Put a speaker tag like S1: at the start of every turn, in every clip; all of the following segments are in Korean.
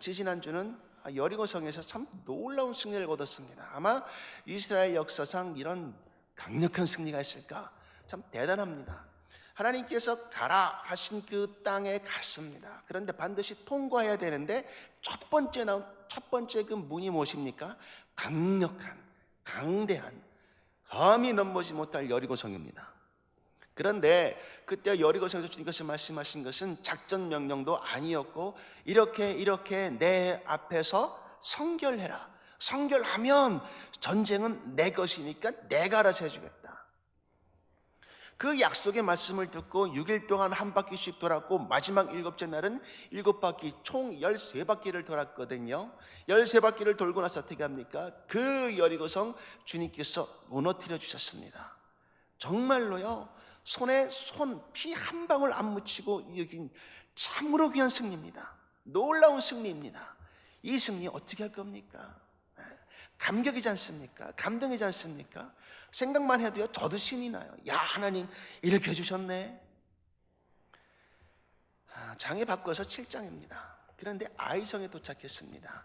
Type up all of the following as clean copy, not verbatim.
S1: 지지난주는 여리고성에서 참 놀라운 승리를 거뒀습니다. 아마 이스라엘 역사상 이런 강력한 승리가 있을까? 참 대단합니다. 하나님께서 가라 하신 그 땅에 갔습니다. 그런데 반드시 통과해야 되는데 첫 번째 그 문이 무엇입니까? 강력한, 강대한, 감히 넘보지 못할 여리고성입니다. 그런데 그때 여리고성에서 주님께서 말씀하신 것은 작전 명령도 아니었고 이렇게 내 앞에서 성결해라. 성결하면 전쟁은 내 것이니까 내가 알아서 해주겠다. 그 약속의 말씀을 듣고 6일 동안 한 바퀴씩 돌았고 마지막 7째 날은 7바퀴 총 13바퀴를 돌았거든요. 13바퀴를 돌고 나서 어떻게 합니까? 그 여리고성 주님께서 무너뜨려 주셨습니다. 정말로요, 손에 피 한 방울 안 묻히고 이긴 참으로 귀한 승리입니다. 놀라운 승리입니다. 이 승리 어떻게 할 겁니까? 감격이지 않습니까? 감동이지 않습니까? 생각만 해도요, 저도 신이 나요. 야, 하나님 이렇게 해주셨네. 장에 바꿔서 7장입니다. 그런데 아이성에 도착했습니다.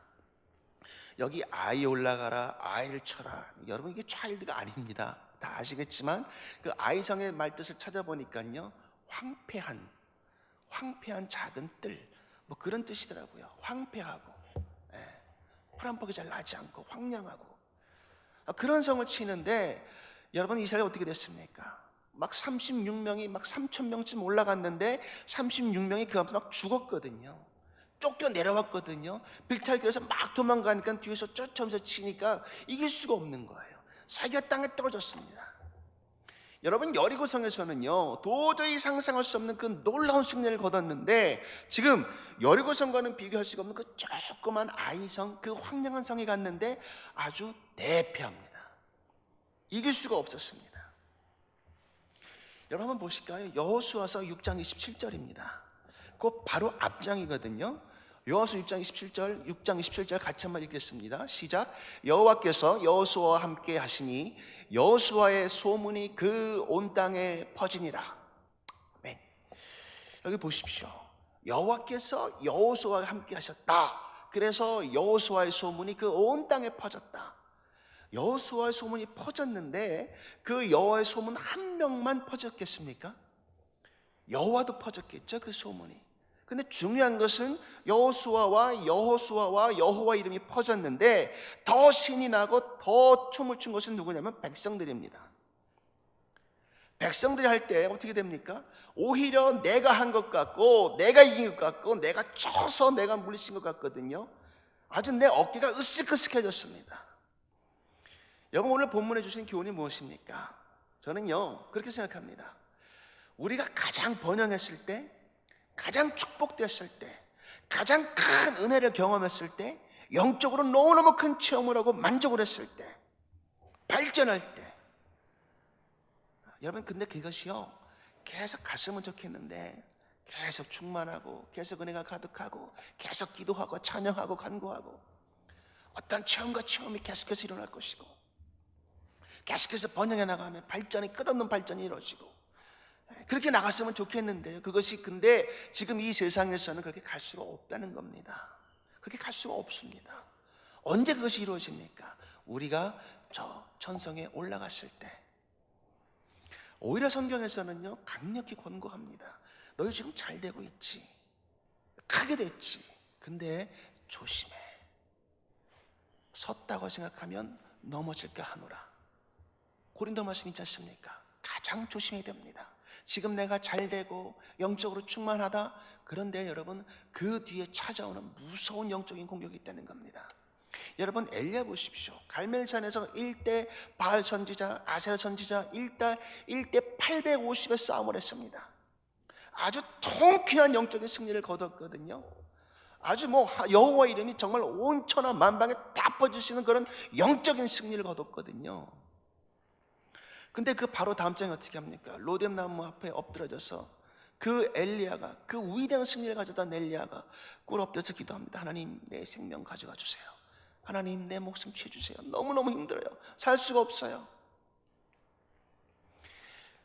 S1: 여기 아이 올라가라, 아이를 쳐라. 여러분, 이게 차일드가 아닙니다. 다 아시겠지만 그 아이성의 말뜻을 찾아보니까요, 황폐한 작은 뜰, 뭐 그런 뜻이더라고요. 황폐하고, 풀한폭이 잘 나지 않고 황량하고, 그런 성을 치는데 여러분, 이스라엘이 어떻게 됐습니까? 막 36명이 막 3,000명쯤 올라갔는데 36명이 그 앞에서 막 죽었거든요. 쫓겨 내려왔거든요. 빌탈길에서 막 도망가니까 뒤에서 쫓아오면서 치니까 이길 수가 없는 거예요. 자기가 땅에 떨어졌습니다. 여러분, 여리고성에서는요, 도저히 상상할 수 없는 그 놀라운 승리를 거뒀는데 지금 여리고성과는 비교할 수가 없는 그 조그만 아이성, 그 황량한 성에 갔는데 아주 대패합니다. 이길 수가 없었습니다. 여러분 한번 보실까요? 여호수아서 6장 27절입니다. 그 바로 앞장이거든요. 여호수아 6장 27절 같이 한번 읽겠습니다. 시작. 여호와께서 여호수아와 함께 하시니 여호수아의 소문이 그 온 땅에 퍼지니라. 아멘. 여기 보십시오. 여호와께서 여호수아와 함께 하셨다. 그래서 여호수아의 소문이 그 온 땅에 퍼졌다. 여호수아의 소문이 퍼졌는데 그 여호와의 소문 한 명만 퍼졌겠습니까? 여호와도 퍼졌겠죠, 그 소문이. 근데 중요한 것은 여호수아와 여호와 이름이 퍼졌는데 더 신이 나고 더 춤을 춘 것은 누구냐면 백성들입니다. 백성들이 할 때 어떻게 됩니까? 오히려 내가 한 것 같고 내가 이긴 것 같고 내가 쳐서 내가 물리친 것 같거든요. 아주 내 어깨가 으쓱으쓱해졌습니다. 여러분, 오늘 본문에 주신 교훈이 무엇입니까? 저는요, 그렇게 생각합니다. 우리가 가장 번영했을 때, 가장 축복됐을 때, 가장 큰 은혜를 경험했을 때, 영적으로 너무너무 큰 체험을 하고 만족을 했을 때, 발전할 때, 여러분, 근데 그것이요, 계속 갔으면 좋겠는데 계속 충만하고 계속 은혜가 가득하고 계속 기도하고 찬양하고 간구하고 어떤 체험과 체험이 계속해서 일어날 것이고 계속해서 번영해 나가면 끝없는 발전이 이루어지고 그렇게 나갔으면 좋겠는데요. 그것이 근데 지금 이 세상에서는 그렇게 갈 수가 없다는 겁니다. 그렇게 갈 수가 없습니다. 언제 그것이 이루어집니까? 우리가 저 천성에 올라갔을 때. 오히려 성경에서는요, 강력히 권고합니다. 너희 지금 잘 되고 있지, 크게 됐지, 근데 조심해. 섰다고 생각하면 넘어질까 하노라. 고린도 말씀 있지 않습니까? 가장 조심해야 됩니다. 지금 내가 잘 되고 영적으로 충만하다, 그런데 여러분, 그 뒤에 찾아오는 무서운 영적인 공격이 있다는 겁니다. 여러분, 엘리야 보십시오. 갈멜산에서 1대 바알 선지자, 아세라 선지자 1대 850의 싸움을 했습니다. 아주 통쾌한 영적인 승리를 거뒀거든요. 아주 여호와 이름이 정말 온 천하 만방에 다 퍼질 수 있는 그런 영적인 승리를 거뒀거든요. 근데 그 바로 다음 장에 어떻게 합니까? 로뎀나무 앞에 엎드려져서 그 엘리야가, 그 위대한 승리를 가져다 엘리야가 꿇어 엎드려서 기도합니다. 하나님, 내 생명 가져가 주세요. 하나님, 내 목숨 취해주세요. 너무너무 힘들어요. 살 수가 없어요.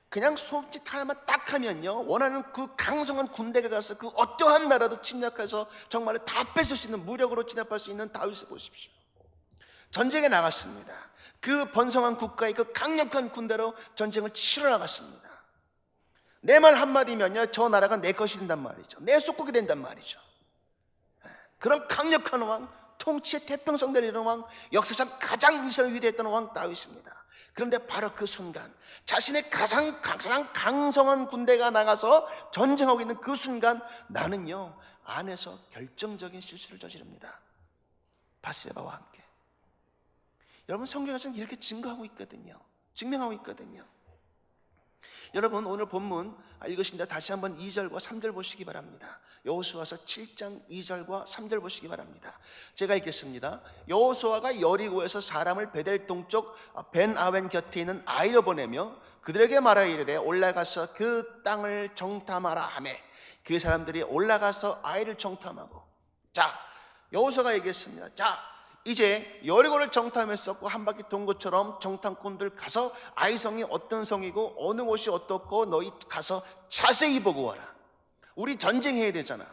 S1: 그냥 손짓 하나만 딱 하면요, 원하는 그 강성한 군대가 가서 그 어떠한 나라도 침략해서 정말 다 뺏을 수 있는, 무력으로 진압할 수 있는 다윗을 보십시오. 전쟁에 나갔습니다. 그 번성한 국가의 그 강력한 군대로 전쟁을 치러 나갔습니다. 내 말 한마디면요, 저 나라가 내 것이 된단 말이죠. 내 속국이 된단 말이죠. 그런 강력한 왕, 통치의 태평성대를 이룬 왕, 역사상 가장 이스라엘 위대했던 왕 다윗입니다. 그런데 바로 그 순간, 자신의 가장 강성한 군대가 나가서 전쟁하고 있는 그 순간, 나는요 안에서 결정적인 실수를 저지릅니다. 바세바와 함께. 여러분, 성경에서는 이렇게 증거하고 있거든요. 증명하고 있거든요. 여러분, 오늘 본문 읽으신다 다시 한번 2절과 3절 보시기 바랍니다. 여호수아서 7장 2절과 3절 보시기 바랍니다. 제가 읽겠습니다. 여호수아가 여리고에서 사람을 베델 동쪽 벤아웬 곁에 있는 아이로 보내며 그들에게 말하이르되 올라가서 그 땅을 정탐하라 하매 그 사람들이 올라가서 아이를 정탐하고. 자, 여호수아가 얘기했습니다. 자, 이제 여리고를 정탐했었고 한 바퀴 돈 것처럼 정탐꾼들 가서 아이 성이 어떤 성이고 어느 곳이 어떻고 너희 가서 자세히 보고 와라. 우리 전쟁해야 되잖아.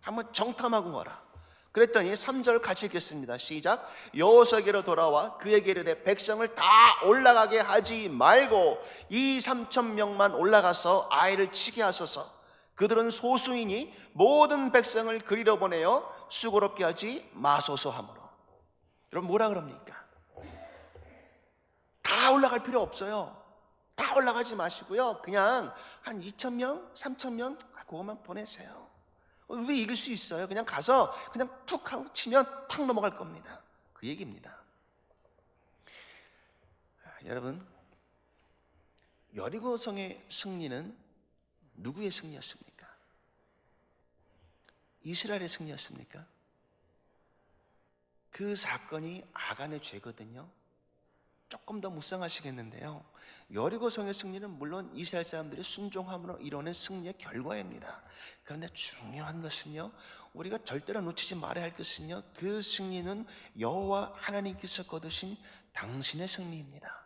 S1: 한번 정탐하고 와라. 그랬더니 3절 같이 읽겠습니다. 시작. 여호수아에게로 돌아와 그에게 이르되 백성을 다 올라가게 하지 말고 2-3천 명만 올라가서 아이를 치게 하소서. 그들은 소수이니 모든 백성을 그리로 보내어 수고롭게 하지 마소서 하므로. 여러분, 뭐라 그럽니까? 다 올라갈 필요 없어요. 다 올라가지 마시고요, 그냥 한 2,000명, 3,000명 그것만 보내세요. 우리 이길 수 있어요. 그냥 가서 그냥 툭 하고 치면 탁 넘어갈 겁니다. 그 얘기입니다. 여러분, 여리고성의 승리는 누구의 승리였습니까? 이스라엘의 승리였습니까? 그 사건이 아간의 죄거든요. 조금 더 묵상하시겠는데요, 여리고성의 승리는 물론 이스라엘 사람들이 순종함으로 이뤄낸 승리의 결과입니다. 그런데 중요한 것은요, 우리가 절대로 놓치지 말아야 할 것은요, 그 승리는 여호와 하나님께서 거두신 당신의 승리입니다.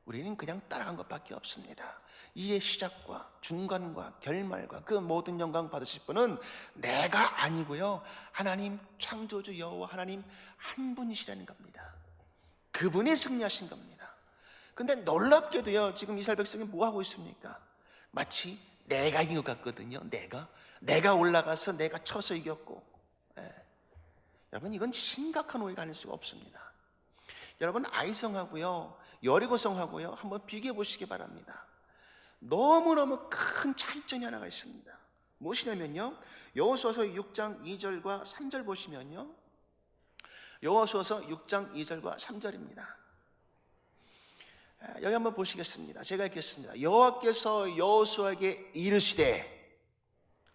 S1: 우리는 그냥 따라간 것밖에 없습니다. 이의 시작과 중간과 결말과 그 모든 영광 받으실 분은 내가 아니고요, 하나님 창조주 여호와 하나님 한 분이시라는 겁니다. 그분이 승리하신 겁니다. 근데 놀랍게도요, 지금 이스라엘 백성이 뭐 하고 있습니까? 마치 내가 이긴 것 같거든요. 내가 올라가서 내가 쳐서 이겼고. 여러분, 이건 심각한 오해가 아닐 수가 없습니다. 여러분, 아이성하고요 여리고성하고요 한번 비교해 보시기 바랍니다. 너무너무 큰 차이점이 하나가 있습니다. 무엇이냐면요, 여호수아서 6장 2절과 3절 보시면요, 여호수아서 6장 2절과 3절입니다. 여기 한번 보시겠습니다. 제가 읽겠습니다. 여호와께서 여호수아에게 이르시되,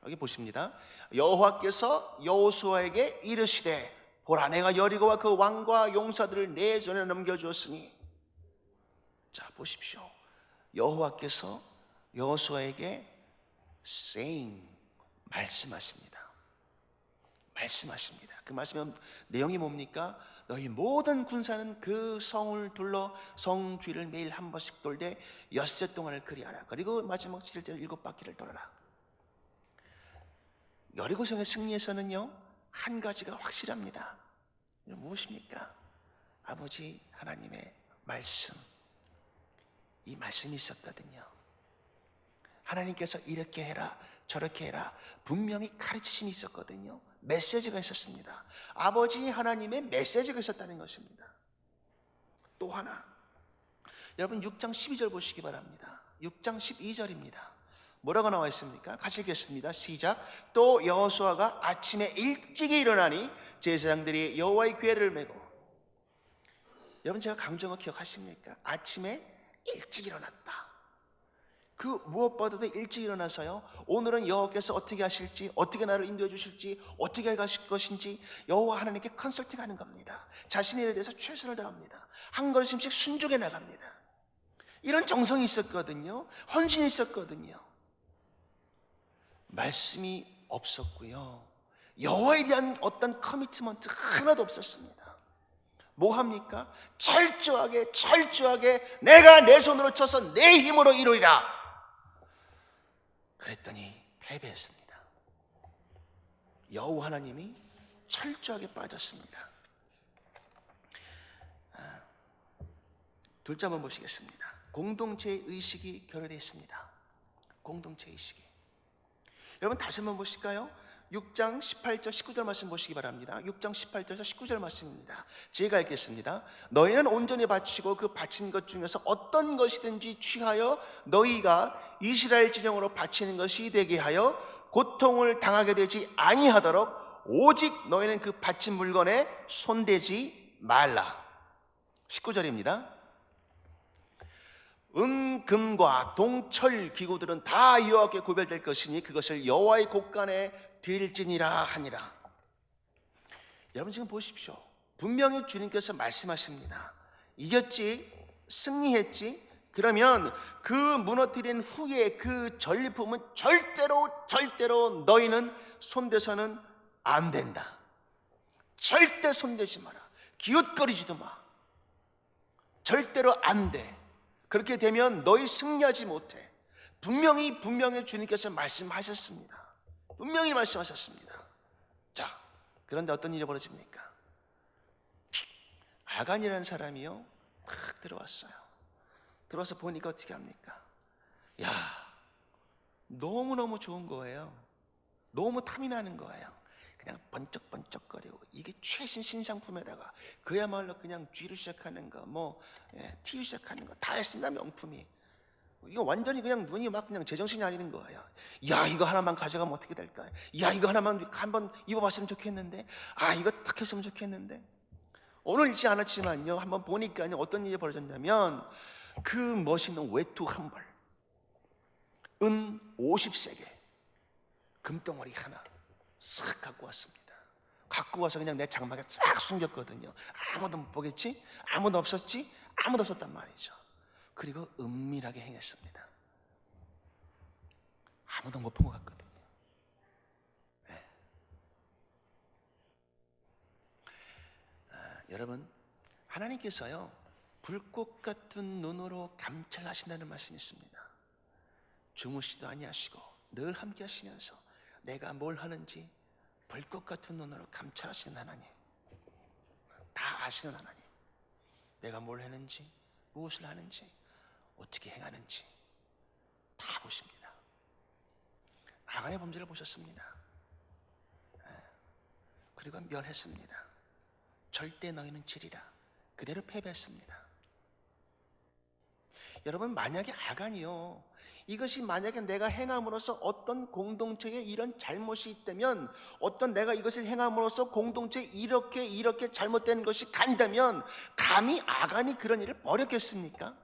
S1: 여기 보십니다. 여호와께서 여호수아에게 이르시되 보라, 내가 여리고와 그 왕과 용사들을 내 손에 넘겨주었으니. 자, 보십시오. 여호와께서 여호수아에게 saying, 말씀하십니다. 그 말씀의 내용이 뭡니까? 너희 모든 군사는 그 성을 둘러 성 주위를 매일 한 번씩 돌되 엿새 동안을 그리하라. 그리고 마지막 7절 7바퀴를 돌아라. 여리고성의 승리에서는요, 한 가지가 확실합니다. 무엇입니까? 아버지 하나님의 말씀, 이 말씀이 있었거든요. 하나님께서 이렇게 해라 저렇게 해라 분명히 가르치심이 있었거든요. 메시지가 있었습니다. 아버지 하나님의 메시지가 있었다는 것입니다. 또 하나, 여러분 6장 12절 보시기 바랍니다. 6장 12절입니다. 뭐라고 나와 있습니까? 같이 읽겠습니다. 시작. 또 여호수아가 아침에 일찍이 일어나니 제사장들이 여호와의 궤를 메고. 여러분, 제가 강조한 거 기억하십니까? 아침에 일찍 일어났다. 그 무엇보다도 일찍 일어나서요, 오늘은 여호와께서 어떻게 하실지, 어떻게 나를 인도해 주실지, 어떻게 가실 것인지 여호와 하나님께 컨설팅하는 겁니다. 자신의 일에 대해서 최선을 다합니다. 한 걸음씩 순종해 나갑니다. 이런 정성이 있었거든요. 헌신이 있었거든요. 말씀이 없었고요, 여호와에 대한 어떤 커미트먼트 하나도 없었습니다. 뭐 합니까? 철저하게 내가 내 손으로 쳐서 내 힘으로 이루리라. 그랬더니 패배했습니다. 여호와 하나님이 철저하게 빠졌습니다. 둘째 한번 보시겠습니다. 공동체 의식이 결여되어 있습니다. 공동체 의식이. 여러분 다시 한번 보실까요? 6장 18절 19절 말씀 보시기 바랍니다. 6장 18절에서 19절 말씀입니다. 제가 읽겠습니다. 너희는 온전히 바치고 그 바친 것 중에서 어떤 것이든지 취하여 너희가 이스라엘 지정으로 바치는 것이 되게 하여 고통을 당하게 되지 아니하도록 오직 너희는 그 바친 물건에 손대지 말라. 19절입니다. 금과 동철 기구들은 다 여호와께 구별될 것이니 그것을 여호와의 곳간에 드릴지니라 하니라. 여러분 지금 보십시오. 분명히 주님께서 말씀하십니다. 이겼지, 승리했지. 그러면 그 무너뜨린 후에 그 전리품은 절대로 너희는 손대서는 안 된다. 절대 손대지 마라. 기웃거리지도 마. 절대로 안 돼. 그렇게 되면 너희 승리하지 못해. 분명히 주님께서 말씀하셨습니다. 분명히 말씀하셨습니다. 자, 그런데 어떤 일이 벌어집니까? 아간이라는 사람이요 탁 들어왔어요. 들어와서 보니까 어떻게 합니까? 야, 너무너무 좋은 거예요. 너무 탐이 나는 거예요. 그냥 번쩍번쩍거리고 이게 최신 신상품에다가 그야말로 그냥 쥐를 시작하는 거, T를 시작하는 거 다 했습니다. 명품이. 이거 완전히 그냥 눈이 막 그냥 제정신이 아니는 거예요. 야, 이거 하나만 가져가면 어떻게 될까? 야, 이거 하나만 한번 입어봤으면 좋겠는데. 아, 이거 탁 했으면 좋겠는데. 오늘 읽지 않았지만요, 한번 보니까요 어떤 일이 벌어졌냐면 그 멋있는 외투 한 벌, 은 50세겔, 금덩어리 하나 싹 갖고 왔습니다. 갖고 와서 그냥 내 장막에 싹 숨겼거든요. 아무도 못 보겠지? 아무도 없었지? 아무도 없었단 말이죠. 그리고 은밀하게 행했습니다. 아무도 못 본 것 같거든요. 네. 여러분, 하나님께서요 불꽃 같은 눈으로 감찰하신다는 말씀이 있습니다. 주무시도 아니하시고 늘 함께 하시면서 내가 뭘 하는지 불꽃 같은 눈으로 감찰하시는 하나님, 다 아시는 하나님, 내가 뭘 했는지, 무엇을 하는지, 어떻게 행하는지 다 보십니다. 아간의 범죄를 보셨습니다. 그리고 멸했습니다. 절대 너희는 지리라. 그대로 패배했습니다. 여러분, 만약에 아간이요 이것이 만약에 내가 행함으로써 어떤 공동체에 이런 잘못이 있다면, 어떤 내가 이것을 행함으로써 공동체에 이렇게 잘못된 것이 간다면 감히 아간이 그런 일을 벌였겠습니까?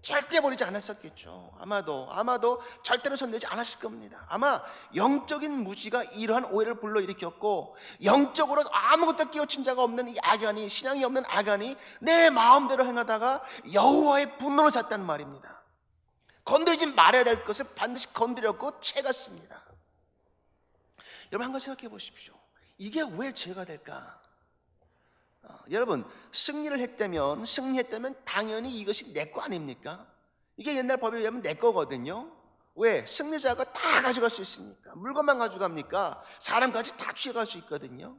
S1: 절대 버리지 않았었겠죠. 아마도 절대로 손대지 않았을 겁니다. 아마 영적인 무지가 이러한 오해를 불러일으켰고, 영적으로 아무것도 끼워친 자가 없는 이 아간이, 신앙이 없는 아간이 내 마음대로 행하다가 여호와의 분노를 샀단 말입니다. 건드리지 말아야 될 것을 반드시 건드렸고 채갔습니다. 여러분, 한 가지 생각해 보십시오. 이게 왜 죄가 될까? 여러분, 승리했다면 당연히 이것이 내 거 아닙니까? 이게 옛날 법에 의하면 내 거거든요. 왜? 승리자가 다 가져갈 수 있으니까. 물건만 가져갑니까? 사람까지 다 취해갈 수 있거든요.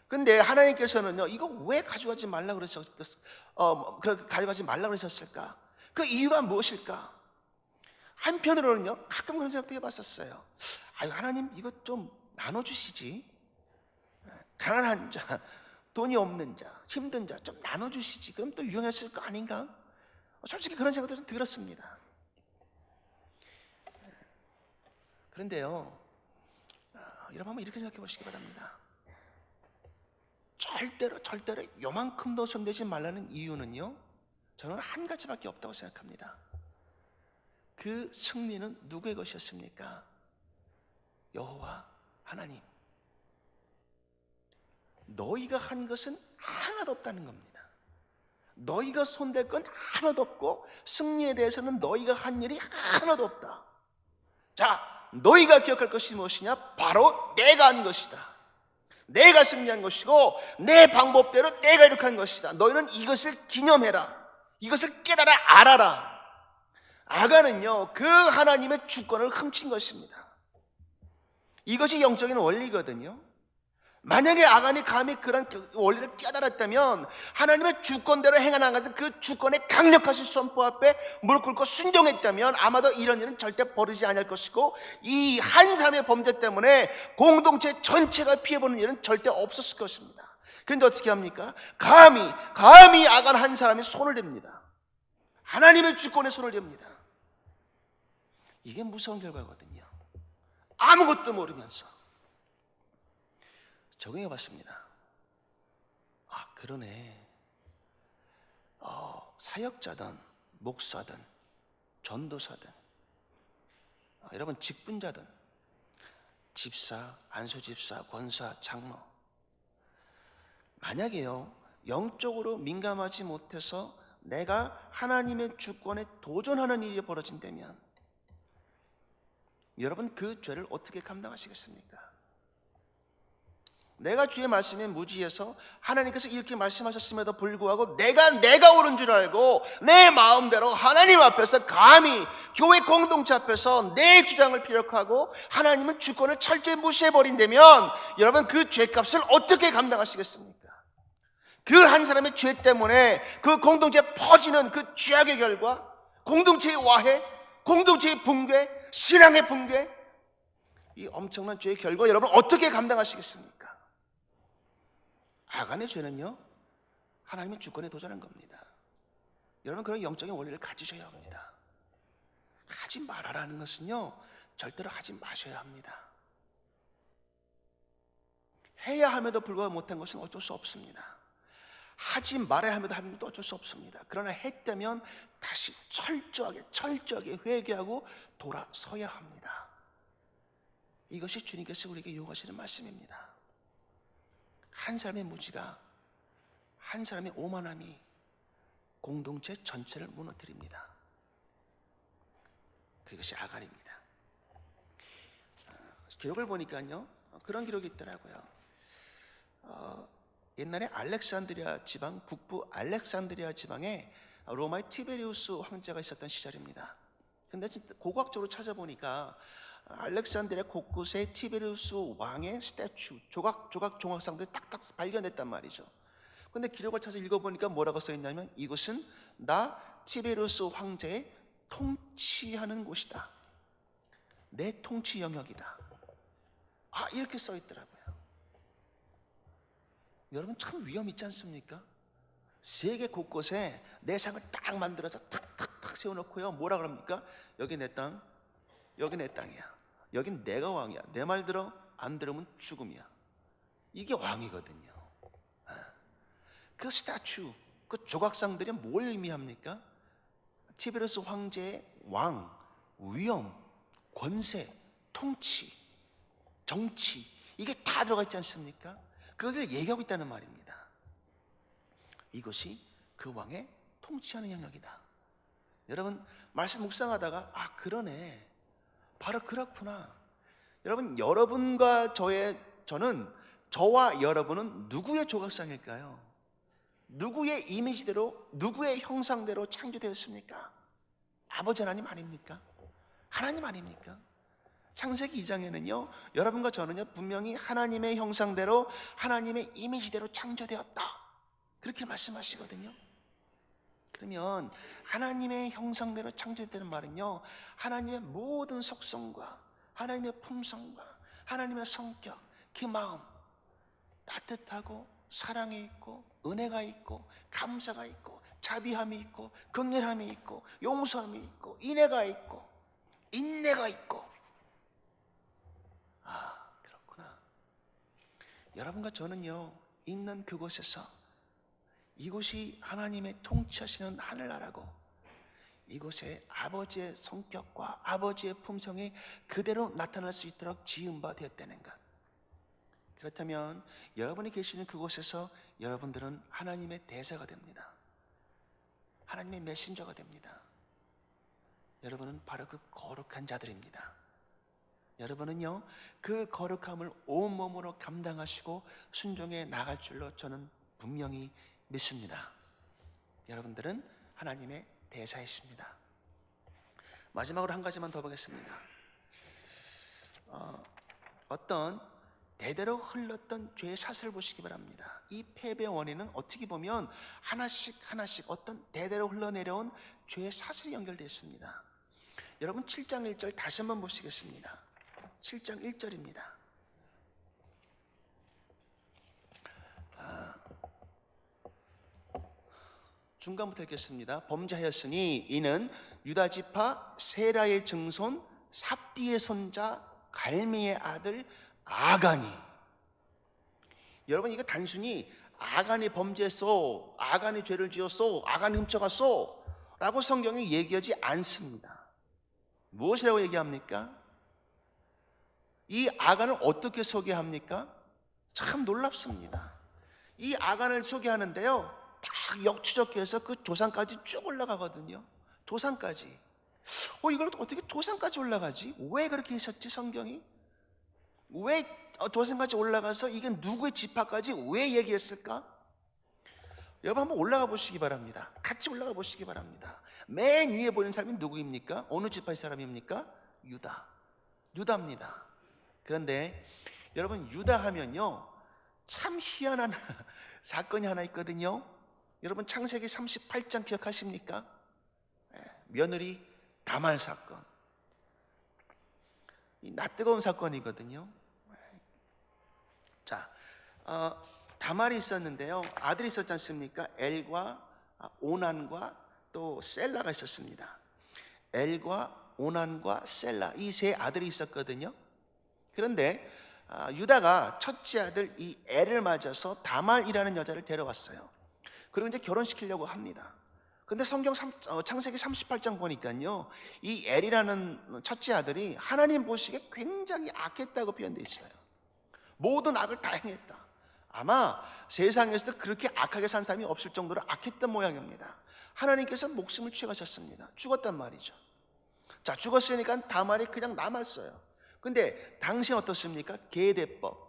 S1: 근데 하나님께서는요 이거 왜 가져가지 말라 가져가지 말라 그러셨을까? 그 이유가 무엇일까? 한편으로는요 가끔 그런 생각도 해봤었어요. 아유, 하나님 이거 좀 나눠주시지. 가난한 자, 돈이 없는 자, 힘든 자 좀 나눠주시지. 그럼 또 유용했을 거 아닌가? 솔직히 그런 생각도 좀 들었습니다. 그런데요 여러분, 한번 이렇게 생각해 보시기 바랍니다. 절대로 요만큼도 손대지 말라는 이유는요 저는 한 가지밖에 없다고 생각합니다. 그 승리는 누구의 것이었습니까? 여호와 하나님. 너희가 한 것은 하나도 없다는 겁니다. 너희가 손댈 건 하나도 없고 승리에 대해서는 너희가 한 일이 하나도 없다. 자, 너희가 기억할 것이 무엇이냐? 바로 내가 한 것이다. 내가 승리한 것이고 내 방법대로 내가 이룩한 것이다. 너희는 이것을 기념해라. 이것을 깨달아 알아라. 아간은요, 그 하나님의 주권을 훔친 것입니다. 이것이 영적인 원리거든요. 만약에 아간이 감히 그런 원리를 깨달았다면 하나님의 주권대로 행하는 것은 그 주권의 강력하신 선포 앞에 무릎 꿇고 순종했다면 아마도 이런 일은 절대 벌어지지 않을 것이고 이 한 사람의 범죄 때문에 공동체 전체가 피해보는 일은 절대 없었을 것입니다. 그런데 어떻게 합니까? 감히 아간 한 사람이 손을 댑니다. 하나님의 주권에 손을 댑니다. 이게 무서운 결과거든요. 아무것도 모르면서 적용해 봤습니다. 아, 그러네. 사역자든 목사든 전도사든 여러분 직분자든 집사, 안수집사, 권사, 장로, 만약에요 영적으로 민감하지 못해서 내가 하나님의 주권에 도전하는 일이 벌어진다면 여러분 그 죄를 어떻게 감당하시겠습니까? 내가 주의 말씀에 무지해서 하나님께서 이렇게 말씀하셨음에도 불구하고 내가 옳은 줄 알고 내 마음대로 하나님 앞에서 감히 교회 공동체 앞에서 내 주장을 피력하고 하나님은 주권을 철저히 무시해버린다면 여러분 그 죄값을 어떻게 감당하시겠습니까? 그 한 사람의 죄 때문에 그 공동체에 퍼지는 그 죄악의 결과, 공동체의 와해, 공동체의 붕괴, 신앙의 붕괴, 이 엄청난 죄의 결과 여러분 어떻게 감당하시겠습니까? 아간의 죄는요 하나님의 주권에 도전한 겁니다. 여러분 그런 영적인 원리를 가지셔야 합니다. 하지 말아라는 것은요 절대로 하지 마셔야 합니다. 해야 함에도 불구하고 못한 것은 어쩔 수 없습니다. 하지 말아야 함에도 함에도 어쩔 수 없습니다. 그러나 했다면 다시 철저하게 회개하고 돌아서야 합니다. 이것이 주님께서 우리에게 요구하시는 말씀입니다. 한 사람의 무지가, 한 사람의 오만함이 공동체 전체를 무너뜨립니다. 그것이 아간입니다. 기록을 보니까요 그런 기록이 있더라고요. 옛날에 알렉산드리아 지방, 북부 알렉산드리아 지방에 로마의 티베리우스 황제가 있었던 시절입니다. 근데 고고학적으로 찾아보니까 알렉산드리아 곳곳에 티베리우스 왕의 스태츄, 조각 종합상들이 딱딱 발견됐단 말이죠. 근데 기록을 찾아 읽어보니까 뭐라고 써있냐면 이곳은 나 티베리우스 황제의 통치하는 곳이다. 내 통치 영역이다. 이렇게 써있더라고요. 여러분 참 위험 있지 않습니까? 세계 곳곳에 내 상을 딱 만들어서 탁탁탁 세워놓고요 뭐라 그럽니까? 여기 내 땅, 여기 내 땅이야. 여긴 내가 왕이야. 내 말 들어? 안 들으면 죽음이야. 이게 왕이거든요. 그 스태츄, 그 조각상들이 뭘 의미합니까? 티베리우스 황제의 왕, 위엄, 권세, 통치, 정치, 이게 다 들어가 있지 않습니까? 그것을 얘기하고 있다는 말입니다. 이것이 그 왕의 통치하는 영역이다. 여러분 말씀 묵상하다가 그러네, 바로 그렇구나. 여러분 여러분과 저와 여러분은 누구의 조각상일까요? 누구의 이미지대로, 누구의 형상대로 창조되었습니까? 아버지 하나님 아닙니까? 하나님 아닙니까? 창세기 2장에는요 여러분과 저는요 분명히 하나님의 형상대로, 하나님의 이미지대로 창조되었다, 그렇게 말씀하시거든요. 그러면 하나님의 형상대로 창조되는 말은요 하나님의 모든 속성과 하나님의 품성과 하나님의 성격, 그 마음, 따뜻하고 사랑이 있고 은혜가 있고 감사가 있고 자비함이 있고 긍휼함이 있고 용서함이 있고 인애가 있고 인내가 있고. 그렇구나. 여러분과 저는요 있는 그곳에서 이곳이 하나님의 통치하시는 하늘나라고, 이곳에 아버지의 성격과 아버지의 품성이 그대로 나타날 수 있도록 지은 바 되었다는 것. 그렇다면 여러분이 계시는 그곳에서 여러분들은 하나님의 대사가 됩니다. 하나님의 메신저가 됩니다. 여러분은 바로 그 거룩한 자들입니다. 여러분은요 그 거룩함을 온몸으로 감당하시고 순종해 나갈 줄로 저는 분명히 믿습니다. 여러분들은 하나님의 대사이십니다. 마지막으로 한 가지만 더 보겠습니다. 어떤 대대로 흘렀던 죄의 샷을 보시기 바랍니다. 이 패배의 원인은 어떻게 보면 하나씩 어떤 대대로 흘러내려온 죄의 샷이 연결되어 있습니다. 여러분 7장 1절 다시 한번 보시겠습니다. 7장 1절입니다. 중간부터 읽겠습니다. 범죄하였으니 이는 유다지파 세라의 증손 삽디의 손자 갈미의 아들 아간이. 여러분 이거 단순히 아간이 범죄했어, 아간이 죄를 지었어, 아간이 훔쳐갔어 라고 성경이 얘기하지 않습니다. 무엇이라고 얘기합니까? 이 아간을 어떻게 소개합니까? 참 놀랍습니다. 이 아간을 소개하는데요 딱 역추적해서 그 조상까지 쭉 올라가거든요. 조상까지. 이걸 어떻게 조상까지 올라가지? 왜 그렇게 했었지 성경이? 왜 조상까지 올라가서 이게 누구의 지파까지 왜 얘기했을까? 여러분 한번 올라가 보시기 바랍니다. 같이 올라가 보시기 바랍니다. 맨 위에 보이는 사람이 누구입니까? 어느 지파의 사람입니까? 유다입니다. 그런데 여러분 유다 하면요 참 희한한 사건이 하나 있거든요. 여러분 창세기 38장 기억하십니까? 며느리 다말 사건. 이 낯뜨거운 사건이거든요. 자, 다말이 있었는데요 아들이 있었지 않습니까? 엘과 오난과 또 셀라가 있었습니다. 엘과 오난과 셀라 이 세 아들이 있었거든요. 그런데 유다가 첫째 아들 이 엘을 맞아서 다말이라는 여자를 데려왔어요. 그리고 이제 결혼시키려고 합니다. 근데 성경 창세기 38장 보니까요 이 엘이라는 첫째 아들이 하나님 보시기에 굉장히 악했다고 표현되어 있어요. 모든 악을 다 행했다. 아마 세상에서 그렇게 악하게 산 사람이 없을 정도로 악했던 모양입니다. 하나님께서 목숨을 취하셨습니다. 죽었단 말이죠. 자, 죽었으니까 다말이 그냥 남았어요. 근데 당시는 어떻습니까? 계대법.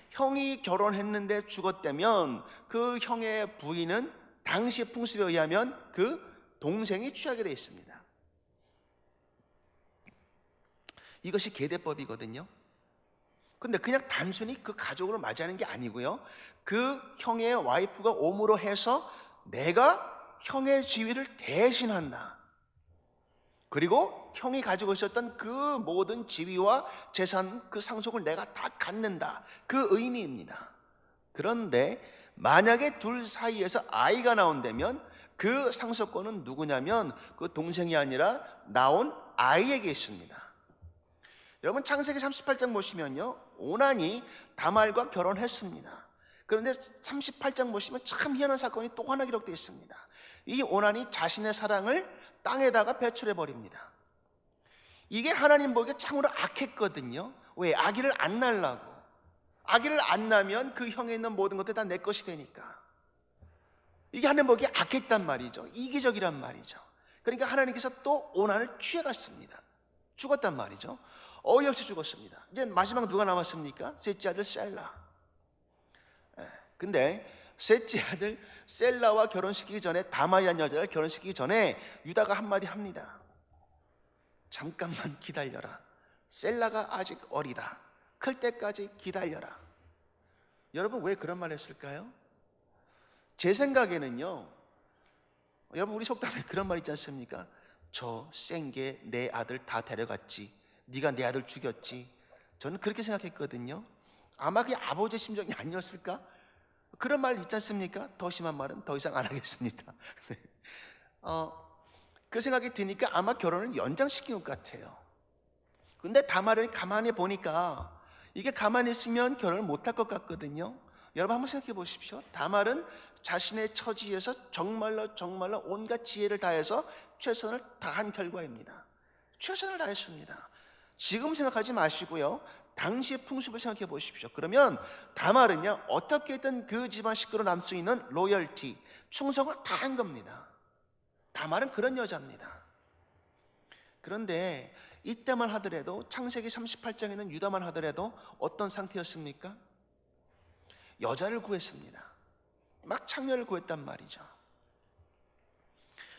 S1: 형이 결혼했는데 죽었다면 그 형의 부인은 당시의 풍습에 의하면 그 동생이 취하게 되어 있습니다. 이것이 계대법이거든요. 근데 그냥 단순히 그 가족으로 맞이하는 게 아니고요 그 형의 와이프가 옴으로 해서 내가 형의 지위를 대신한다. 그리고 형이 가지고 있었던 그 모든 지위와 재산 그 상속을 내가 다 갖는다. 그 의미입니다. 그런데 만약에 둘 사이에서 아이가 나온다면 그 상속권은 누구냐면 그 동생이 아니라 나온 아이에게 있습니다. 여러분 창세기 38장 보시면요 오난이 다말과 결혼했습니다. 그런데 38장 보시면 참 희한한 사건이 또 하나 기록되어 있습니다. 이 오난이 자신의 사랑을 땅에다가 배출해 버립니다. 이게 하나님 보기에 참으로 악했거든요. 왜? 아기를 안 낳으려고. 아기를 안 낳으면 그 형에 있는 모든 것들 다 내 것이 되니까. 이게 하나님 보기에 악했단 말이죠. 이기적이란 말이죠. 그러니까 하나님께서 또 오난을 취해갔습니다. 죽었단 말이죠. 어이없이 죽었습니다. 이제 마지막 누가 남았습니까? 셋째 아들 셀라. 근데 셋째 아들 셀라와 결혼시키기 전에 다말이라는 여자를 결혼시키기 전에 유다가 한마디 합니다. 잠깐만 기다려라. 셀라가 아직 어리다. 클 때까지 기다려라. 여러분 왜 그런 말 했을까요? 제 생각에는요 여러분 우리 속담에 그런 말 있지 않습니까? 저 생게 내 아들 다 데려갔지. 네가 내 아들 죽였지. 저는 그렇게 생각했거든요. 아마 그게 아버지의 심정이 아니었을까? 그런 말 있지 않습니까? 더 심한 말은 더 이상 안 하겠습니다. 그 생각이 드니까 아마 결혼을 연장시킨 것 같아요. 근데 다말을 가만히 보니까 이게 가만히 있으면 결혼을 못할 것 같거든요. 여러분 한번 생각해 보십시오. 다말은 자신의 처지에서 정말로 온갖 지혜를 다해서 최선을 다한 결과입니다. 최선을 다했습니다. 지금 생각하지 마시고요 당시의 풍습을 생각해 보십시오. 그러면 다말은요 어떻게든 그 집안 식구로 남을 수 있는 로열티, 충성을 다 한 겁니다. 다말은 그런 여자입니다. 그런데 이때만 하더라도 창세기 38장에는 유다만 하더라도 어떤 상태였습니까? 여자를 구했습니다. 막 창녀를 구했단 말이죠.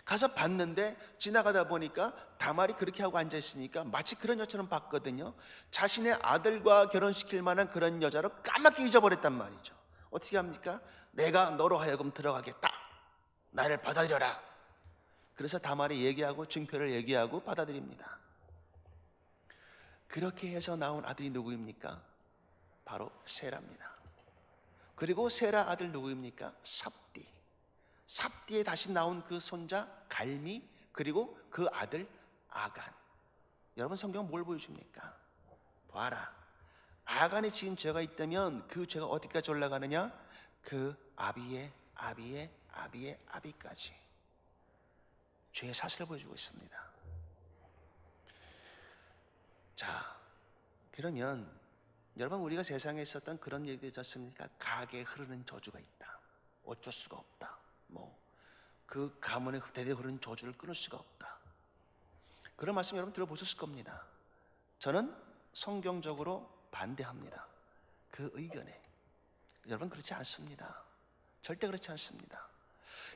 S1: 가서 봤는데 지나가다 보니까 다말이 그렇게 하고 앉아있으니까 마치 그런 여자처럼 봤거든요. 자신의 아들과 결혼시킬 만한 그런 여자로 까맣게 잊어버렸단 말이죠. 어떻게 합니까? 내가 너로 하여금 들어가겠다, 나를 받아들여라. 그래서 다말이 얘기하고 증표를 얘기하고 받아들입니다. 그렇게 해서 나온 아들이 누구입니까? 바로 세라입니다. 그리고 세라 아들 누구입니까? 삽디. 삽디에 다시 나온 그 손자 갈미, 그리고 그 아들 아간. 여러분, 성경은 뭘 보여줍니까? 봐라, 아간이 지은 죄가 있다면 그 죄가 어디까지 올라가느냐? 그 아비의 아비까지 죄의 사실을 보여주고 있습니다. 자, 그러면 여러분, 우리가 세상에 있었던 그런 얘기도 있지 않습니까? 가게에 흐르는 저주가 있다, 어쩔 수가 없다, 그 가문의 대대 흐르는 저주를 끊을 수가 없다, 그런 말씀 여러분 들어보셨을 겁니다. 저는 성경적으로 반대합니다. 그 의견에. 여러분, 그렇지 않습니다. 절대 그렇지 않습니다.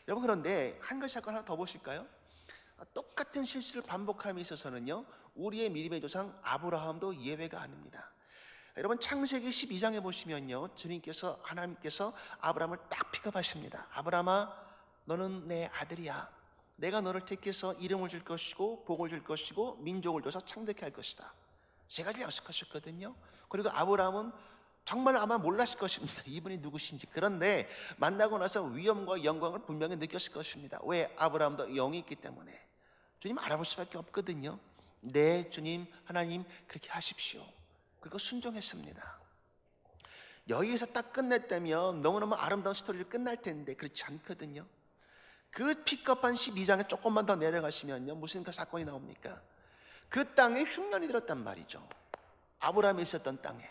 S1: 여러분, 그런데 한 가지 사건 하나 더 보실까요? 똑같은 실수를 반복함에 있어서는요, 우리의 믿음의 조상 아브라함도 예외가 아닙니다. 여러분, 창세기 12장에 보시면요, 주님께서, 하나님께서 아브라함을 딱 픽업하십니다. 아브라함아, 너는 내 아들이야. 내가 너를 택해서 이름을 줄 것이고 복을 줄 것이고 민족을 줘서 창대케 할 것이다. 세 가지 약속하셨거든요. 그리고 아브라함은 정말 아마 몰랐을 것입니다, 이분이 누구신지. 그런데 만나고 나서 위엄과 영광을 분명히 느꼈을 것입니다. 왜? 아브라함도 영이 있기 때문에. 주님 알아볼 수밖에 없거든요. 네, 주님, 하나님, 그렇게 하십시오. 그리고 순종했습니다. 여기에서 딱 끝냈다면 너무너무 아름다운 스토리를 끝날 텐데 그렇지 않거든요. 그 픽업한 12장에 조금만 더 내려가시면요, 무슨 그 사건이 나옵니까? 그 땅에 흉년이 들었단 말이죠. 아브라함이 있었던 땅에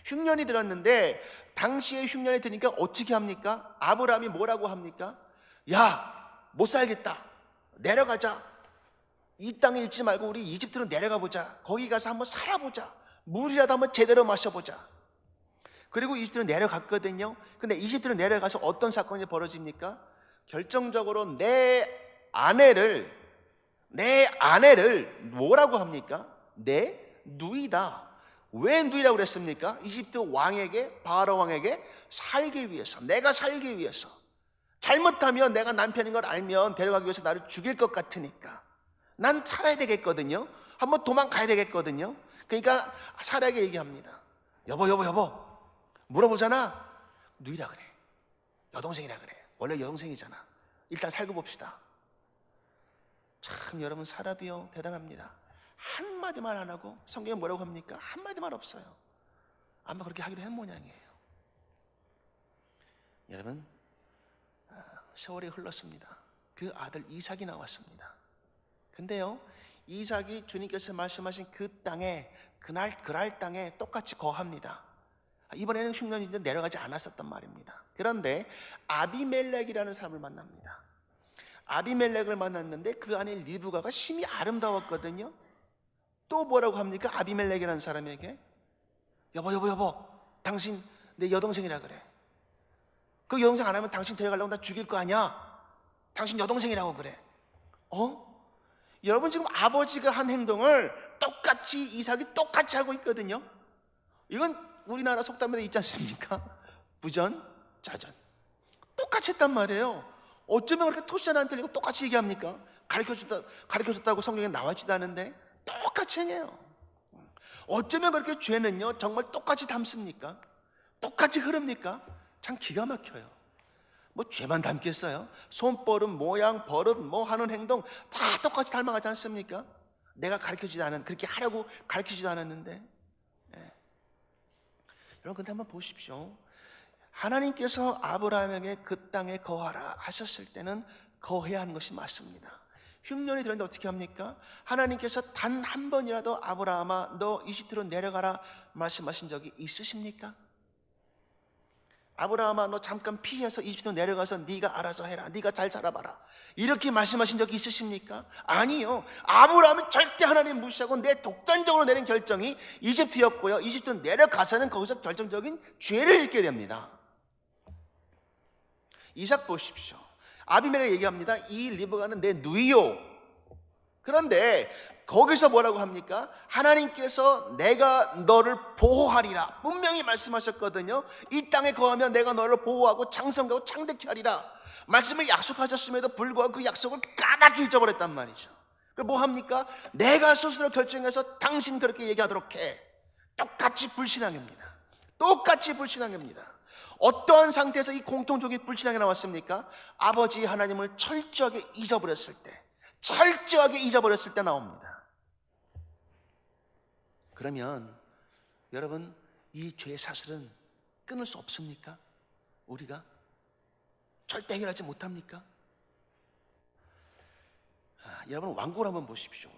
S1: 흉년이 들었는데, 당시에 흉년이 드니까 어떻게 합니까? 아브라함이 뭐라고 합니까? 야, 못 살겠다, 내려가자. 이 땅에 있지 말고 우리 이집트로 내려가 보자. 거기 가서 한번 살아보자. 물이라도 한번 제대로 마셔보자. 그리고 이집트로 내려갔거든요. 근데 이집트로 내려가서 어떤 사건이 벌어집니까? 결정적으로 내 아내를 뭐라고 합니까? 내 누이다. 왜 누이라고 그랬습니까? 이집트 왕에게, 바로 왕에게 살기 위해서, 내가 살기 위해서. 잘못하면 내가 남편인 걸 알면 데려가기 위해서 나를 죽일 것 같으니까 난 살아야 되겠거든요. 한번 도망가야 되겠거든요. 그러니까 사라에게 얘기합니다. 여보 물어보잖아. 누이라 그래, 여동생이라 그래. 원래 여동생이잖아. 일단 살고 봅시다. 참, 여러분, 사라도요 대단합니다. 한마디 말 안 하고, 성경에 뭐라고 합니까? 한마디 말 없어요. 아마 그렇게 하기로 한 모양이에요. 여러분, 세월이 흘렀습니다. 그 아들 이삭이 나왔습니다. 근데요, 이삭이 주님께서 말씀하신 그 땅에, 그날 땅에 똑같이 거합니다. 이번에는 흉년이 이제 내려가지 않았었단 말입니다. 그런데 아비멜렉이라는 사람을 만납니다. 아비멜렉을 만났는데 그 안에 리브가가 심히 아름다웠거든요. 또 뭐라고 합니까? 아비멜렉이라는 사람에게 여보 당신 내 여동생이라 그래. 그 여동생 안 하면 당신 데려가려고 나 죽일 거 아니야. 당신 여동생이라고 그래. 여러분, 지금 아버지가 한 행동을 똑같이 이삭이 똑같이 하고 있거든요. 이건 우리나라 속담에도 있지 않습니까? 부전자전. 똑같이 했단 말이에요. 어쩌면 그렇게 토시하나 안 틀리고 똑같이 얘기합니까? 가르쳐줬다고 성경에 나와있지도 않은데 똑같이 행해요. 어쩌면 그렇게 죄는요 정말 똑같이 담습니까? 똑같이 흐릅니까? 참 기가 막혀요. 뭐 죄만 담겠어요? 손버릇, 모양, 버릇, 뭐 하는 행동 다 똑같이 닮아가지 않습니까? 내가 그렇게 하라고 가르치지도 않았는데. 여러분, 근데 한번 보십시오. 하나님께서 아브라함에게 그 땅에 거하라 하셨을 때는 거해야 하는 것이 맞습니다. 흉년이 들었는데 어떻게 합니까? 하나님께서 단 한 번이라도 아브라함아 너 이집트로 내려가라 말씀하신 적이 있으십니까? 아브라함아, 너 잠깐 피해서 이집트로 내려가서 네가 알아서 해라, 네가 잘 살아봐라, 이렇게 말씀하신 적이 있으십니까? 아니요. 아브라함은 절대 하나님 무시하고 내 독단적으로 내린 결정이 이집트였고요, 이집트 내려가서는 거기서 결정적인 죄를 짓게 됩니다. 이삭 보십시오. 아비멜렉 얘기합니다. 이 리브가는 내 누이요. 그런데 거기서 뭐라고 합니까? 하나님께서 내가 너를 보호하리라 분명히 말씀하셨거든요. 이 땅에 거하면 내가 너를 보호하고 장성하고 창대케 하리라 말씀을 약속하셨음에도 불구하고 그 약속을 까맣게 잊어버렸단 말이죠. 그럼 뭐 합니까? 내가 스스로 결정해서 당신 그렇게 얘기하도록 해. 똑같이 불신앙입니다. 똑같이 불신앙입니다. 어떠한 상태에서 이 공통적인 불신앙이 나왔습니까? 아버지 하나님을 철저하게 잊어버렸을 때, 철저하게 잊어버렸을 때 나옵니다. 그러면 여러분, 이 죄의 사슬은 끊을 수 없습니까? 우리가 절대 해결하지 못합니까? 여러분, 왕국을 한번 보십시오.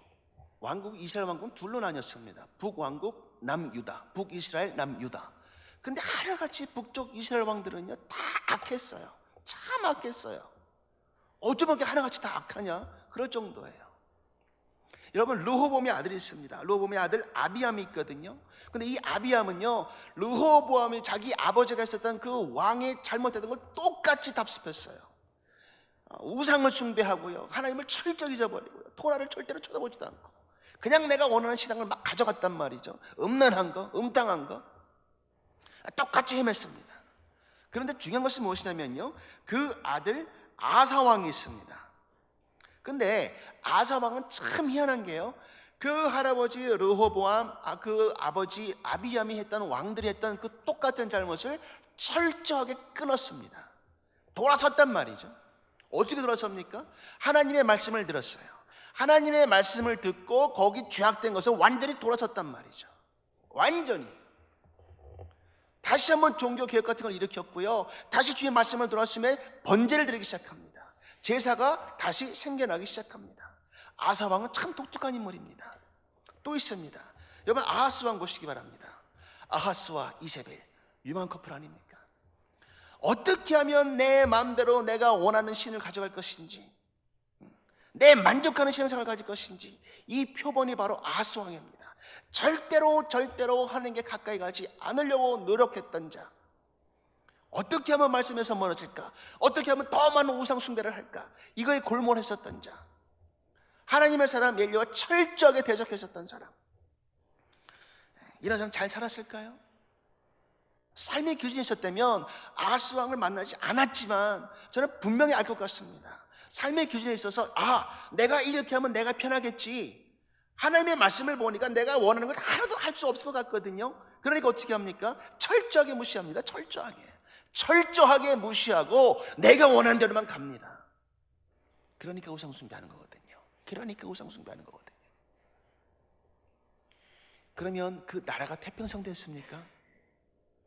S1: 왕국, 이스라엘 왕국은 둘로 나뉘었습니다. 북왕국, 남유다. 북이스라엘, 남유다. 근데 하나같이 북쪽 이스라엘 왕들은요 다 악했어요. 참 악했어요. 어쩌면 하나같이 다 악하냐? 그럴 정도예요. 여러분, 르호보암의 아들이 있습니다. 르호보암의 아들 아비암이 있거든요. 근데 이 아비암은요, 르호보암이 자기 아버지가 있었던 그 왕의 잘못했던 걸 똑같이 답습했어요. 우상을 숭배하고요, 하나님을 철저히 잊어버리고요, 토라를 절대로 쳐다보지도 않고 그냥 내가 원하는 신앙을 막 가져갔단 말이죠. 음란한 거, 음탕한 거 똑같이 헤맸습니다. 그런데 중요한 것은 무엇이냐면요, 그 아들 아사왕이 있습니다. 근데 아사왕은 참 희한한 게요, 그 할아버지 르호보암, 그 아버지 아비암이 했던 왕들이 했던 그 똑같은 잘못을 철저하게 끊었습니다. 돌아섰단 말이죠. 어떻게 돌아섭니까? 하나님의 말씀을 들었어요. 하나님의 말씀을 듣고 거기 죄악된 것을 완전히 돌아섰단 말이죠. 완전히. 다시 한번 종교개혁 같은 걸 일으켰고요, 다시 주의 말씀을 들었음에 번제를 드리기 시작합니다. 제사가 다시 생겨나기 시작합니다. 아사왕은 참 독특한 인물입니다. 또 있습니다. 여러분, 아하스 왕 보시기 바랍니다. 아하스와 이세벨, 유명한 커플 아닙니까? 어떻게 하면 내 마음대로 내가 원하는 신을 가져갈 것인지, 내 만족하는 신앙생활을 가질 것인지, 이 표본이 바로 아하스 왕입니다. 절대로 하나님께 가까이 가지 않으려고 노력했던 자, 어떻게 하면 말씀에서 멀어질까, 어떻게 하면 더 많은 우상 숭배를 할까, 이거에 골몰했었던 자, 하나님의 사람 엘리야와 철저하게 대적했었던 사람, 이런 사람 잘 살았을까요? 삶의 기준이 있었다면 아하스 왕을 만나지 않았지만 저는 분명히 알 것 같습니다. 삶의 기준에 있어서 내가 이렇게 하면 내가 편하겠지, 하나님의 말씀을 보니까 내가 원하는 걸 하나도 할 수 없을 것 같거든요. 그러니까 어떻게 합니까? 철저하게 무시합니다. 철저하게 무시하고 내가 원하는 대로만 갑니다. 그러니까 우상 숭배하는 거거든요. 그러면 그 나라가 태평성 됐습니까?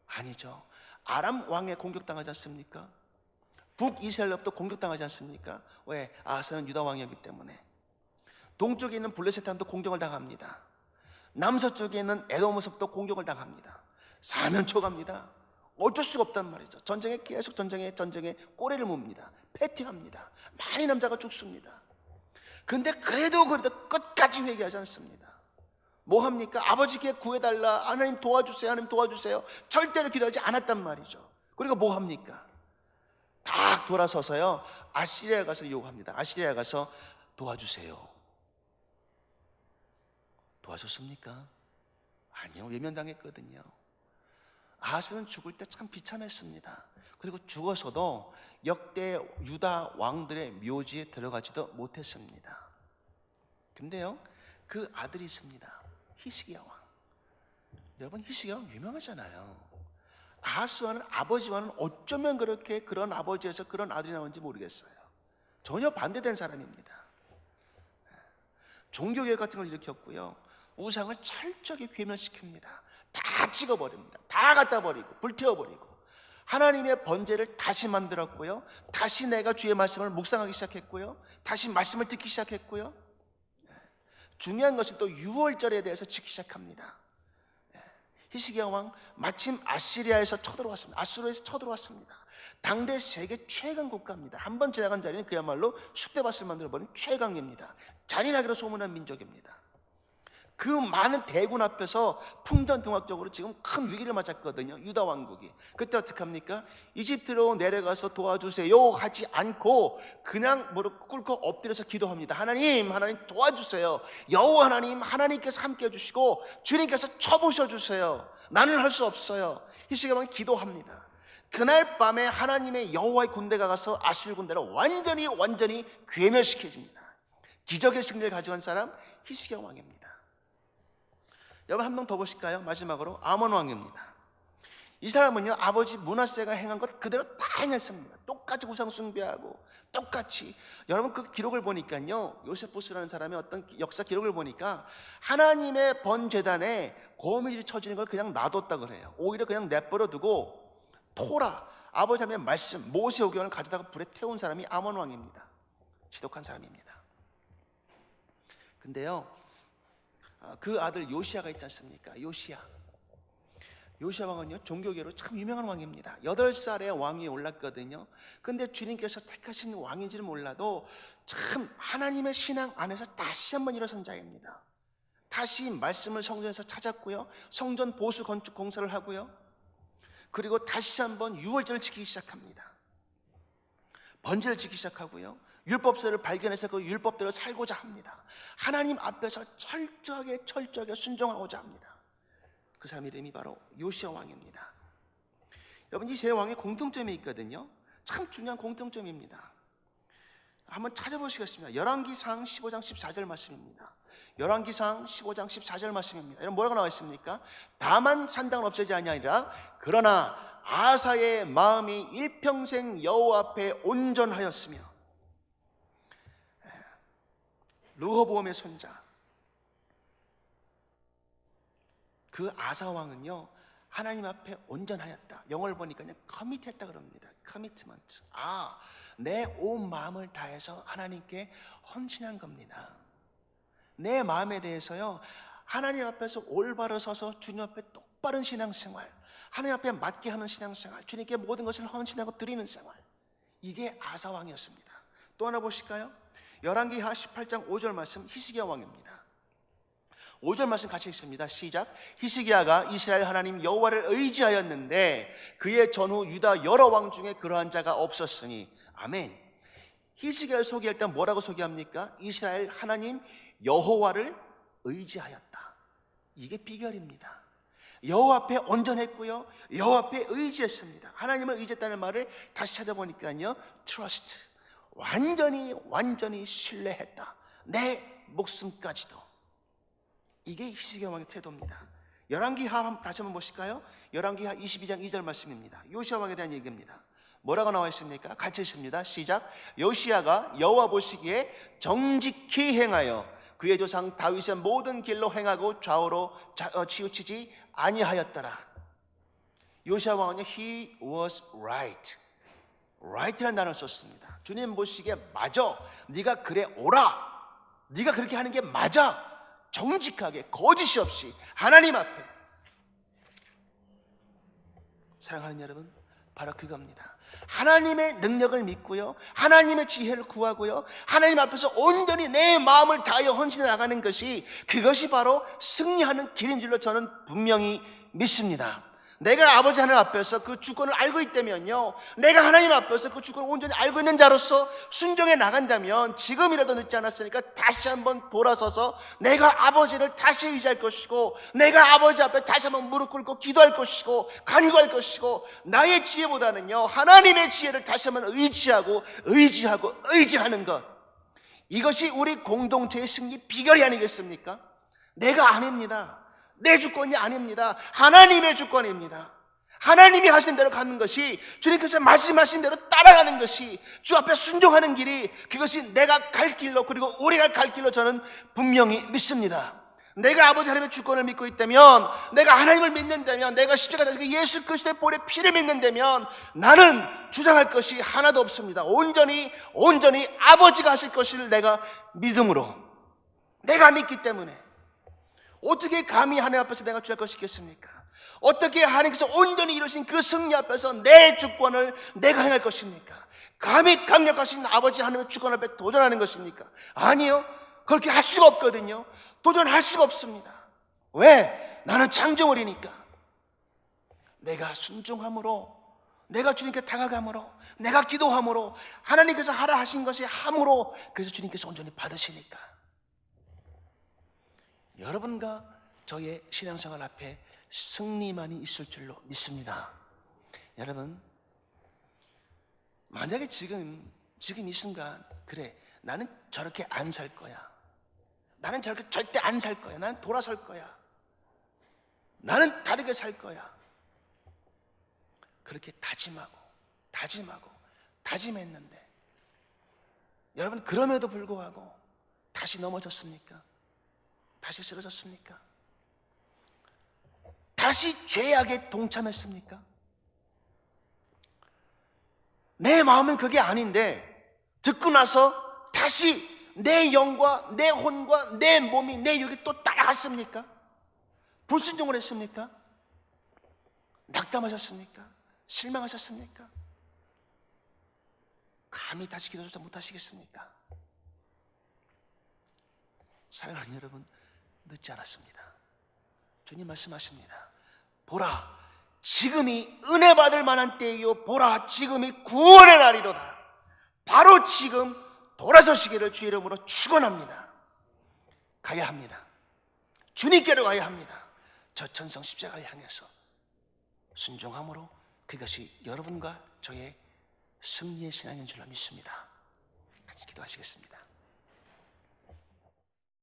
S1: 아니죠. 아람 왕에 공격당하지 않습니까? 북이스라엘로부터 공격당하지 않습니까? 왜? 아하스는 유다 왕이었기 때문에. 동쪽에 있는 블레셋한테 공격을 당합니다. 남서쪽에 있는 에돔에서부터 공격을 당합니다. 사면초갑니다. 어쩔 수가 없단 말이죠. 계속 전쟁에 꼬리를 뭅니다. 패퇴합니다. 많은 남자가 죽습니다. 근데 그래도 끝까지 회개하지 않습니다. 뭐 합니까? 아버지께 구해달라, 하나님 도와주세요. 절대로 기도하지 않았단 말이죠. 그리고 뭐 합니까? 딱 돌아서서요, 아시리아에 가서 요구합니다. 아시리아에 가서 도와주세요. 도와줬습니까? 아니요, 외면당했거든요. 아하스는 죽을 때 참 비참했습니다. 그리고 죽어서도 역대 유다 왕들의 묘지에 들어가지도 못했습니다. 근데요, 그 아들이 있습니다. 히스기야 왕. 여러분, 히스기야 왕 유명하잖아요. 아하스와는 아버지와는 어쩌면 그런 아버지에서 그런 아들이 나온지 모르겠어요. 전혀 반대된 사람입니다. 종교개혁 같은 걸 일으켰고요, 우상을 철저하게 괴멸시킵니다. 다 찍어버립니다. 다 갖다 버리고 불태워버리고 하나님의 번제를 다시 만들었고요, 다시 내가 주의 말씀을 묵상하기 시작했고요, 다시 말씀을 듣기 시작했고요, 중요한 것은 또 유월절에 대해서 지키기 시작합니다. 히스기야 왕 마침 아시리아에서 쳐들어왔습니다. 아수르에서 쳐들어왔습니다. 당대 세계 최강 국가입니다. 한번 지나간 자리는 그야말로 쑥대밭을 만들어버린 최강입니다. 잔인하기로 소문난 민족입니다. 그 많은 대군 앞에서 풍전등화적으로 지금 큰 위기를 맞았거든요. 유다 왕국이. 그때 어떻게 합니까? 이집트로 내려가서 도와주세요 하지 않고 그냥 무릎 꿇고 엎드려서 기도합니다. 하나님 도와주세요. 여호와 하나님께서 함께 해주시고 주님께서 쳐부셔주세요. 나는 할 수 없어요. 히스기야 왕이 기도합니다. 그날 밤에 하나님의 여호와의 군대가 가서 아수르 군대를 완전히 괴멸시켜줍니다. 기적의 승리를 가져간 사람 히스기야 왕입니다. 여러분 한 명 더 보실까요? 마지막으로 아몬 왕입니다. 이 사람은요 아버지 므낫세가 행한 것 그대로 다 행했습니다. 똑같이 우상 숭배하고 똑같이. 여러분 그 기록을 보니까요, 요세포스라는 사람의 어떤 역사 기록을 보니까 하나님의 번제단에 거미줄이 쳐지는 걸 그냥 놔뒀다 그래요. 오히려 그냥 내버려 두고 토라, 아버지 하나님의 말씀, 모세오경을 가져다가 불에 태운 사람이 아몬 왕입니다. 지독한 사람입니다. 근데요 그 아들 요시야가 있지 않습니까? 요시야 왕은요 종교계로 참 유명한 왕입니다. 8살에 왕위에 올랐거든요. 근데 주님께서 택하신 왕인지는 몰라도 참 하나님의 신앙 안에서 다시 한번 일어선 자입니다. 다시 말씀을 성전에서 찾았고요, 성전 보수 건축 공사를 하고요, 그리고 다시 한번 유월절을 지키기 시작합니다. 번제를 지키기 시작하고요, 율법서를 발견해서 그 율법대로 살고자 합니다. 하나님 앞에서 철저하게 순종하고자 합니다. 그 사람 이름이 바로 요시야 왕입니다. 여러분 이 세 왕의 공통점이 있거든요. 참 중요한 공통점입니다. 한번 찾아보시겠습니다. 열왕기상 15장 14절 말씀입니다. 열왕기상 15장 14절 말씀입니다. 여러분 뭐라고 나와 있습니까? 다만 산당은 없어지지 아니하리라. 그러나 아사의 마음이 일평생 여호와 앞에 온전하였으며. 르호보암의 손자 그 아사 왕은요 하나님 앞에 온전하였다. 영어를 보니까 그냥 커밋했다 그럽니다. 커미트먼트. 내 온 마음을 다해서 하나님께 헌신한 겁니다. 내 마음에 대해서요 하나님 앞에서 올바로 서서 주님 앞에 똑바른 신앙생활, 하나님 앞에 맞게 하는 신앙생활, 주님께 모든 것을 헌신하고 드리는 생활, 이게 아사 왕이었습니다. 또 하나 보실까요? 열왕기하 18장 5절 말씀, 히스기야 왕입니다. 5절 말씀 같이 읽습니다. 시작. 히스기야가 이스라엘 하나님 여호와를 의지하였는데 그의 전후 유다 여러 왕 중에 그러한 자가 없었으니. 아멘. 히스기야를 소개할 때 뭐라고 소개합니까? 이스라엘 하나님 여호와를 의지하였다. 이게 비결입니다. 여호와 앞에 온전했고요, 여호와 앞에 의지했습니다. 하나님을 의지했다는 말을 다시 찾아보니까요, trust, 완전히 신뢰했다. 내 목숨까지도. 이게 히스기야 왕의 태도입니다. 열왕기하 다시 한번 보실까요? 열왕기하 22장 2절 말씀입니다. 요시야 왕에 대한 얘기입니다. 뭐라고 나와 있습니까? 같이 읽습니다. 시작. 요시야가 여호와 보시기에 정직히 행하여 그의 조상 다윗의 모든 길로 행하고 좌우로 치우치지 아니하였더라. 요시야 왕은 he was right. right라는 단어를 썼습니다. 주님 보시기에 맞아. 네가 그래 오라. 네가 그렇게 하는 게 맞아. 정직하게 거짓이 없이 하나님 앞에. 사랑하는 여러분, 바로 그겁니다. 하나님의 능력을 믿고요, 하나님의 지혜를 구하고요, 하나님 앞에서 온전히 내 마음을 다하여 헌신해 나가는 것이, 그것이 바로 승리하는 길인 줄로 저는 분명히 믿습니다. 내가 아버지 하나님 앞에서 그 주권을 알고 있다면요, 내가 하나님 앞에서 그 주권을 온전히 알고 있는 자로서 순종해 나간다면 지금이라도 늦지 않았으니까 다시 한번 돌아서서 내가 아버지를 다시 의지할 것이고, 내가 아버지 앞에 다시 한번 무릎 꿇고 기도할 것이고 간구할 것이고, 나의 지혜보다는요 하나님의 지혜를 다시 한번 의지하는 것, 이것이 우리 공동체의 승리 비결이 아니겠습니까? 내가 아닙니다. 내 주권이 아닙니다. 하나님의 주권입니다. 하나님이 하신 대로 가는 것이, 주님께서 말씀하신 대로 따라가는 것이, 주 앞에 순종하는 길이, 그것이 내가 갈 길로, 그리고 우리가 갈 길로 저는 분명히 믿습니다. 내가 아버지 하나님의 주권을 믿고 있다면, 내가 하나님을 믿는다면, 내가 십자가에서 예수 그리스도의 보혈의 피를 믿는다면 나는 주장할 것이 하나도 없습니다. 온전히 아버지가 하실 것을 내가 믿음으로, 내가 믿기 때문에 어떻게 감히 하나님 앞에서 내가 주장할 것이 있겠습니까? 어떻게 하나님께서 온전히 이루신 그 승리 앞에서 내 주권을 내가 행할 것입니까? 감히 강력하신 아버지 하나님의 주권 앞에 도전하는 것입니까? 아니요. 그렇게 할 수가 없거든요. 도전할 수가 없습니다. 왜? 나는 창조물이니까. 내가 순종함으로, 내가 주님께 다가감으로, 내가 기도함으로, 하나님께서 하라 하신 것이 함으로, 그래서 주님께서 온전히 받으시니까. 여러분과 저의 신앙생활 앞에 승리만이 있을 줄로 믿습니다. 여러분, 만약에 지금 이 순간, 그래, 나는 저렇게 안 살 거야, 나는 저렇게 절대 안 살 거야, 나는 돌아설 거야, 나는 다르게 살 거야, 그렇게 다짐했는데, 여러분, 그럼에도 불구하고 다시 넘어졌습니까? 다시 쓰러졌습니까? 다시 죄악에 동참했습니까? 내 마음은 그게 아닌데 듣고 나서 다시 내 영과 내 혼과 내 몸이, 내 육이 또 따라갔습니까? 불순종을 했습니까? 낙담하셨습니까? 실망하셨습니까? 감히 다시 기도조차 못하시겠습니까? 사랑하는 여러분, 늦지 않았습니다. 주님 말씀하십니다. 보라, 지금이 은혜 받을 만한 때이요, 보라, 지금이 구원의 날이로다. 바로 지금 돌아서시기를 주의 이름으로 축원합니다. 가야 합니다. 주님께로 가야 합니다. 저 천성 십자가를 향해서 순종함으로 그것이 여러분과 저의 승리의 신앙인 줄로 믿습니다. 같이 기도하시겠습니다.